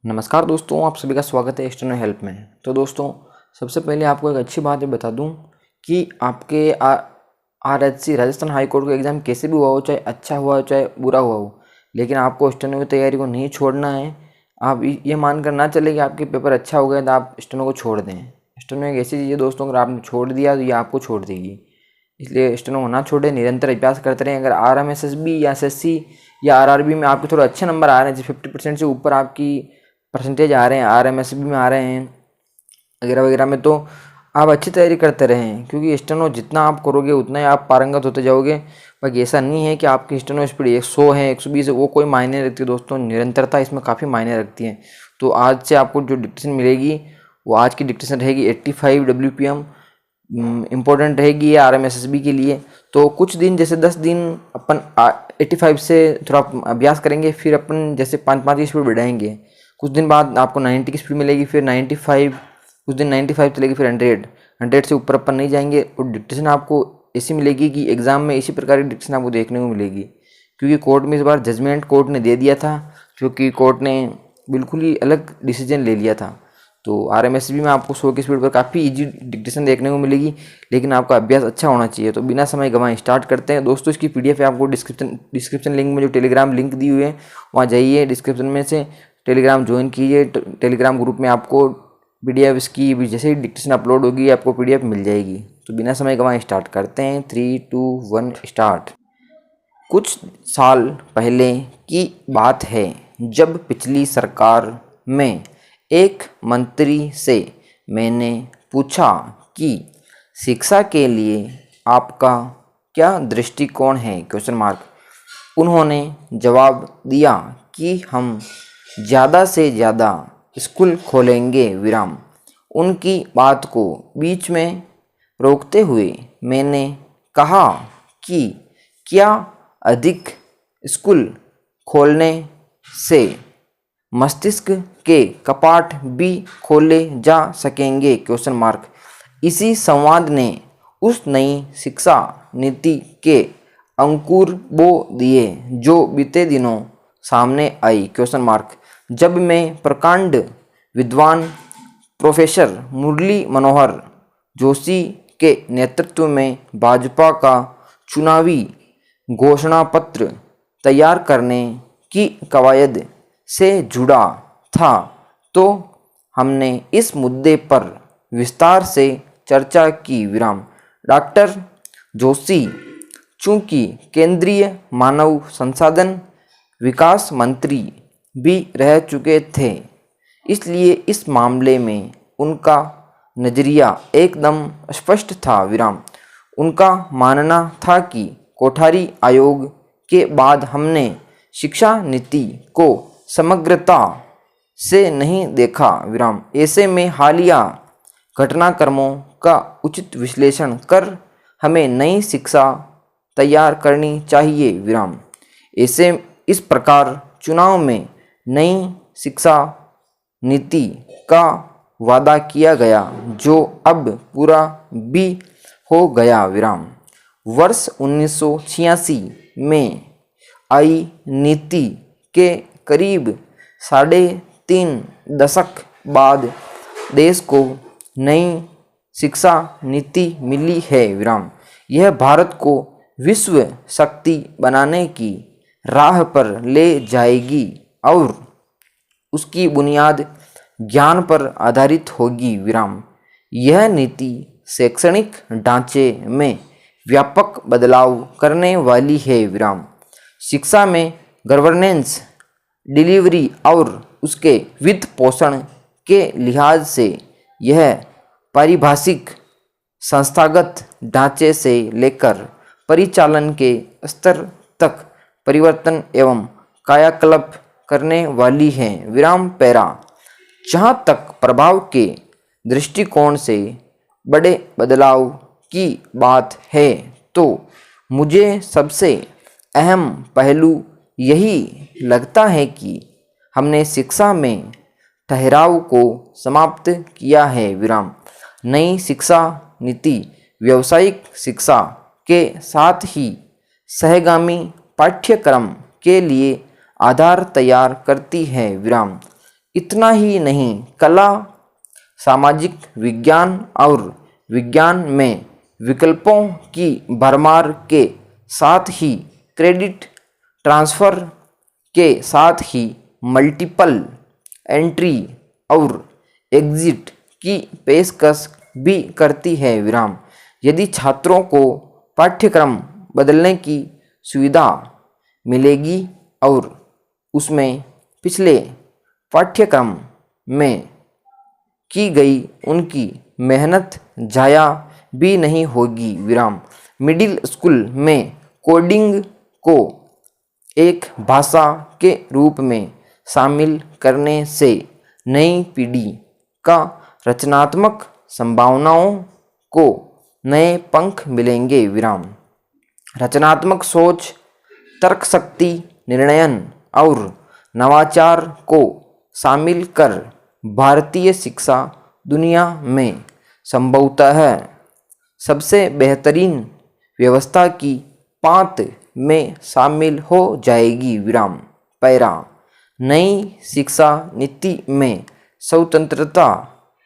नमस्कार दोस्तों, आप सभी का स्वागत है स्टेनो हेल्प में। तो दोस्तों, सबसे पहले आपको एक अच्छी बात बता दूं कि आपके RHC राजस्थान हाई कोर्ट का एग्ज़ाम कैसे भी हुआ हो, चाहे अच्छा हुआ हो चाहे बुरा हुआ हो, लेकिन आपको स्टेनो की तैयारी को नहीं छोड़ना है। आप ये मान कर ना चले कि आपके पेपर अच्छा हो गया तो आप स्टेनो को छोड़ दें। स्टेनो एक ऐसी चीज़ है दोस्तों, अगर आपने छोड़ दिया तो ये आपको छोड़ देगी। इसलिए स्टेनो को ना छोड़े, निरंतर अभ्यास करते रहें। अगर RMSSB या SSC या RRB में आपके थोड़े अच्छे नंबर आ रहे हैं, 50% से ऊपर आपकी परसेंटेज आ रहे हैं, RMSB में आ रहे हैं वगैरह वगैरह में, तो आप अच्छी तैयारी करते रहें, क्योंकि स्टेनो जितना आप करोगे उतना ही आप पारंगत होते जाओगे। बाकी ऐसा नहीं है कि आपकी स्टेनो स्पीड 100 है 120 है, वो कोई मायने नहीं रखती दोस्तों। निरंतरता इसमें काफ़ी मायने रखती है। तो आज से आपको जो डिक्टेशन मिलेगी वो आज की डिक्टेशन रहेगी 85 WPM। इम्पोर्टेंट रहेगी ये RMSSB के लिए। तो कुछ दिन, जैसे 10 दिन अपन 85 से थोड़ा अभ्यास करेंगे, फिर अपन जैसे 5-5 की स्पीड बढ़ाएंगे। कुछ दिन बाद आपको 90 की स्पीड मिलेगी, फिर 95, कुछ दिन 95 चलेगी, फिर 100 से ऊपर अपन नहीं जाएंगे। और डिक्टेशन आपको ऐसी मिलेगी कि एग्ज़ाम में इसी प्रकार की डिक्टेशन आपको देखने को मिलेगी, क्योंकि कोर्ट में इस बार जजमेंट कोर्ट ने दे दिया था, क्योंकि कोर्ट ने बिल्कुल ही अलग डिसीजन ले लिया था। तो RMSB में आपको 100 की स्पीड पर काफ़ी इजी डिक्टेशन देखने को मिलेगी, लेकिन आपका अभ्यास अच्छा होना चाहिए। तो बिना समय गंवाए स्टार्ट करते हैं दोस्तों। इसकी PDF है आपको डिस्क्रिप्शन लिंक में, जो टेलीग्राम लिंक दी हुई है वहाँ जाइए, डिस्क्रिप्शन में से टेलीग्राम ज्वाइन कीजिए। टेलीग्राम ग्रुप में आपको PDF इसकी जैसे ही डिक्टेशन अपलोड होगी आपको PDF मिल जाएगी। तो बिना समय गंवाए स्टार्ट करते हैं। 3, 2, 1 स्टार्ट। कुछ साल पहले की बात है, जब पिछली सरकार में एक मंत्री से मैंने पूछा कि शिक्षा के लिए आपका क्या दृष्टिकोण है, क्वेश्चन मार्क। उन्होंने जवाब दिया कि हम ज़्यादा से ज़्यादा स्कूल खोलेंगे, विराम। उनकी बात को बीच में रोकते हुए मैंने कहा कि क्या अधिक स्कूल खोलने से मस्तिष्क के कपाट भी खोले जा सकेंगे, क्वेश्चन मार्क। इसी संवाद ने उस नई शिक्षा नीति के अंकुर बो दिए जो बीते दिनों सामने आई, क्वेश्चन मार्क। जब मैं प्रकांड विद्वान प्रोफेसर मुरली मनोहर जोशी के नेतृत्व में भाजपा का चुनावी घोषणा पत्र तैयार करने की कवायद से जुड़ा था, तो हमने इस मुद्दे पर विस्तार से चर्चा की, विराम। डॉक्टर जोशी चूंकि केंद्रीय मानव संसाधन विकास मंत्री भी रह चुके थे, इसलिए इस मामले में उनका नज़रिया एकदम स्पष्ट था, विराम। उनका मानना था कि कोठारी आयोग के बाद हमने शिक्षा नीति को समग्रता से नहीं देखा, विराम। ऐसे में हालिया घटनाक्रमों का उचित विश्लेषण कर हमें नई शिक्षा तैयार करनी चाहिए, विराम। ऐसे इस प्रकार चुनाव में नई शिक्षा नीति का वादा किया गया, जो अब पूरा भी हो गया, विराम। वर्ष 1986 में आई नीति के करीब 3.5 दशक बाद देश को नई शिक्षा नीति मिली है, विराम। यह भारत को विश्व शक्ति बनाने की राह पर ले जाएगी और उसकी बुनियाद ज्ञान पर आधारित होगी, विराम। यह नीति शैक्षणिक ढांचे में व्यापक बदलाव करने वाली है, विराम। शिक्षा में गवर्नेंस, डिलीवरी और उसके वित्त पोषण के लिहाज से यह पारिभाषिक संस्थागत ढांचे से लेकर परिचालन के स्तर तक परिवर्तन एवं कायाकल्प करने वाली है, विराम। पैरा। जहाँ तक प्रभाव के दृष्टिकोण से बड़े बदलाव की बात है, तो मुझे सबसे अहम पहलू यही लगता है कि हमने शिक्षा में ठहराव को समाप्त किया है, विराम। नई शिक्षा नीति व्यावसायिक शिक्षा के साथ ही सहगामी पाठ्यक्रम के लिए आधार तैयार करती है, विराम। इतना ही नहीं, कला, सामाजिक विज्ञान और विज्ञान में विकल्पों की भरमार के साथ ही क्रेडिट ट्रांसफ़र के साथ ही मल्टीपल एंट्री और एग्जिट की पेशकश भी करती है विराम। यदि छात्रों को पाठ्यक्रम बदलने की सुविधा मिलेगी और उसमें पिछले पाठ्यक्रम में की गई उनकी मेहनत जाया भी नहीं होगी विराम। मिडिल स्कूल में कोडिंग को एक भाषा के रूप में शामिल करने से नई पीढ़ी का रचनात्मक संभावनाओं को नए पंख मिलेंगे विराम। रचनात्मक सोच, तर्कशक्ति, निर्णयन और नवाचार को शामिल कर भारतीय शिक्षा दुनिया में संभवतः सबसे बेहतरीन व्यवस्था की पांत में शामिल हो जाएगी विराम। पैरा, नई शिक्षा नीति में स्वतंत्रता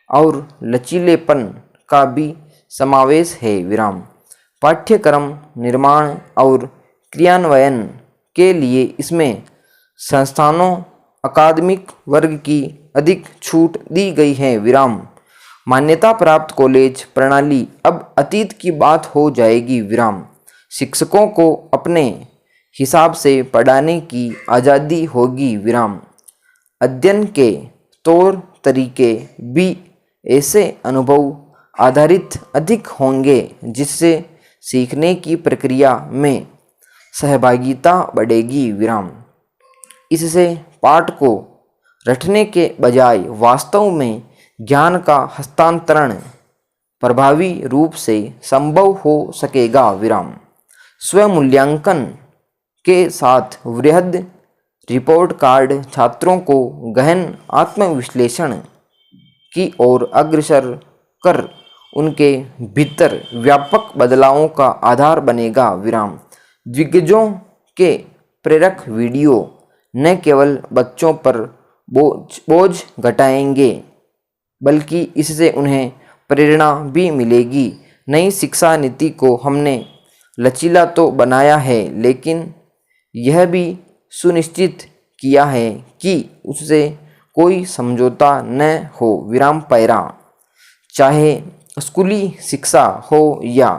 और लचीलेपन का भी समावेश है विराम। पाठ्यक्रम निर्माण और क्रियान्वयन के लिए इसमें संस्थानों अकादमिक वर्ग की अधिक छूट दी गई है विराम। मान्यता प्राप्त कॉलेज प्रणाली अब अतीत की बात हो जाएगी विराम। शिक्षकों को अपने हिसाब से पढ़ाने की आज़ादी होगी विराम। अध्ययन के तौर तरीके भी ऐसे अनुभव आधारित अधिक होंगे जिससे सीखने की प्रक्रिया में सहभागिता बढ़ेगी विराम। इससे पाठ को रटने के बजाय वास्तव में ज्ञान का हस्तांतरण प्रभावी रूप से संभव हो सकेगा विराम। स्वमूल्यांकन के साथ वृहद रिपोर्ट कार्ड छात्रों को गहन आत्मविश्लेषण की ओर अग्रसर कर उनके भीतर व्यापक बदलावों का आधार बनेगा विराम। दिग्गजों के प्रेरक वीडियो न केवल बच्चों पर बोझ घटाएंगे बल्कि इससे उन्हें प्रेरणा भी मिलेगी। नई शिक्षा नीति को हमने लचीला तो बनाया है लेकिन यह भी सुनिश्चित किया है कि उससे कोई समझौता न हो विराम। पैरा, चाहे स्कूली शिक्षा हो या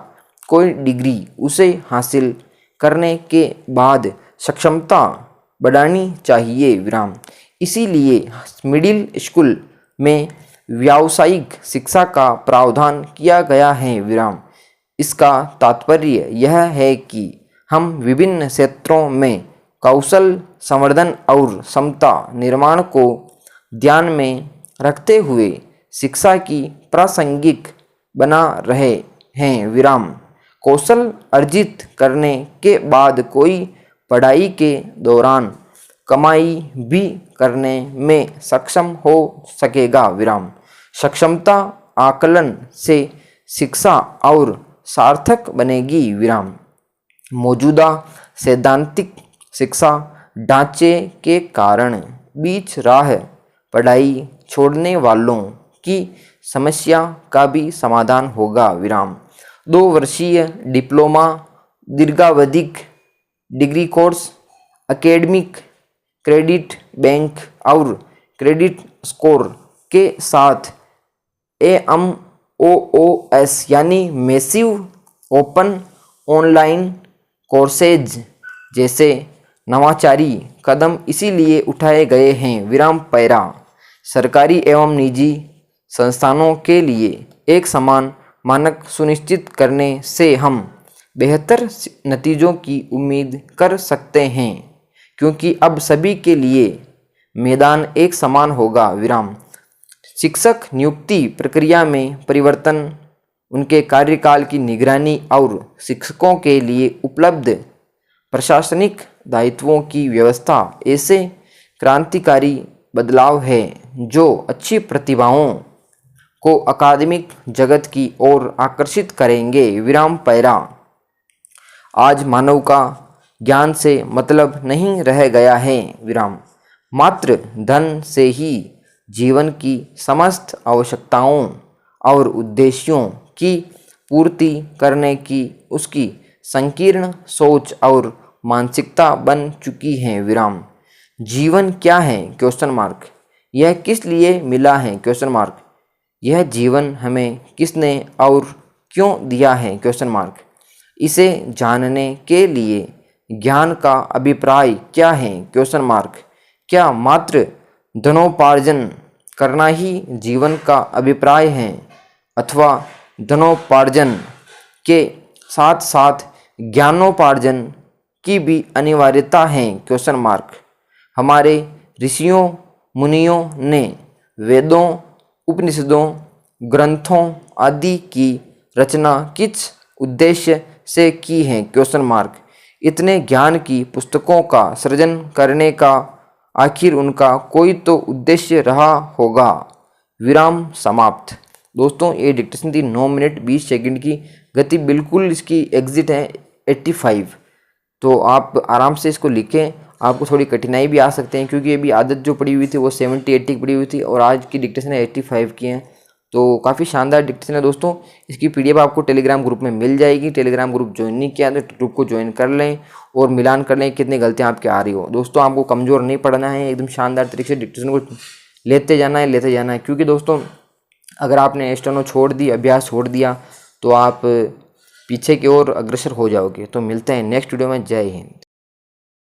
कोई डिग्री, उसे हासिल करने के बाद सक्षमता बढ़ानी चाहिए विराम। इसीलिए मिडिल स्कूल में व्यावसायिक शिक्षा का प्रावधान किया गया है विराम। इसका तात्पर्य यह है कि हम विभिन्न क्षेत्रों में कौशल संवर्धन और क्षमता निर्माण को ध्यान में रखते हुए शिक्षा की प्रासंगिक बना रहे हैं विराम। कौशल अर्जित करने के बाद कोई पढ़ाई के दौरान कमाई भी करने में सक्षम हो सकेगा विराम। सक्षमता आकलन से शिक्षा और सार्थक बनेगी विराम। मौजूदा सैद्धांतिक शिक्षा ढांचे के कारण बीच राह पढ़ाई छोड़ने वालों की समस्या का भी समाधान होगा विराम। 2 वर्षीय डिप्लोमा, दीर्घावधिक degree course, academic credit bank और क्रेडिट स्कोर के साथ AMOOS यानी मैसिव ओपन ऑनलाइन कोर्सेज जैसे नवाचारी कदम इसीलिए उठाए गए हैं विराम। पैरा, सरकारी एवं निजी संस्थानों के लिए एक समान मानक सुनिश्चित करने से हम बेहतर नतीजों की उम्मीद कर सकते हैं क्योंकि अब सभी के लिए मैदान एक समान होगा विराम। शिक्षक नियुक्ति प्रक्रिया में परिवर्तन, उनके कार्यकाल की निगरानी और शिक्षकों के लिए उपलब्ध प्रशासनिक दायित्वों की व्यवस्था ऐसे क्रांतिकारी बदलाव है जो अच्छी प्रतिभाओं को अकादमिक जगत की ओर आकर्षित करेंगे विराम। पैरा, आज मानव का ज्ञान से मतलब नहीं रह गया है विराम। मात्र धन से ही जीवन की समस्त आवश्यकताओं और उद्देश्यों की पूर्ति करने की उसकी संकीर्ण सोच और मानसिकता बन चुकी है। विराम। जीवन क्या है? Question mark. यह किस लिए मिला है? Question mark. यह जीवन हमें किसने और क्यों दिया है? Question mark. इसे जानने के लिए ज्ञान का अभिप्राय क्या है? Question mark. क्या मात्र धनोपार्जन करना ही जीवन का अभिप्राय है अथवा धनोपार्जन के साथ साथ ज्ञानोपार्जन की भी अनिवार्यता है? Question mark. हमारे ऋषियों मुनियों ने वेदों, उपनिषदों, ग्रंथों आदि की रचना किस उद्देश्य से की है? Question mark. इतने ज्ञान की पुस्तकों का सृजन करने का आखिर उनका कोई तो उद्देश्य रहा होगा। विराम समाप्त। दोस्तों ये डिक्टेशन थी 9 मिनट 20 सेकंड की। गति बिल्कुल इसकी एग्जिट है 85। तो आप आराम से इसको लिखें। आपको थोड़ी कठिनाई भी आ सकते हैं क्योंकि अभी आदत जो पड़ी हुई थी वो 70-80 की पड़ी हुई थी और आज की डिक्टेशन है 85 की है। तो काफ़ी शानदार डिक्टेशन है दोस्तों। इसकी पीडीएफ आपको टेलीग्राम ग्रुप में मिल जाएगी। टेलीग्राम ग्रुप ज्वाइन नहीं किया तो ग्रुप को ज्वाइन कर लें और मिलान कर लें कितनी गलतियाँ आपकी आ रही हो। दोस्तों आपको कमज़ोर नहीं पड़ना है, एकदम शानदार तरीके से डिक्टेशन को लेते जाना है क्योंकि दोस्तों अगर आपने स्टेनो छोड़ दी, अभ्यास छोड़ दिया तो आप पीछे की ओर अग्रसर हो जाओगे। तो मिलते हैं नेक्स्ट वीडियो में। जय हिंद।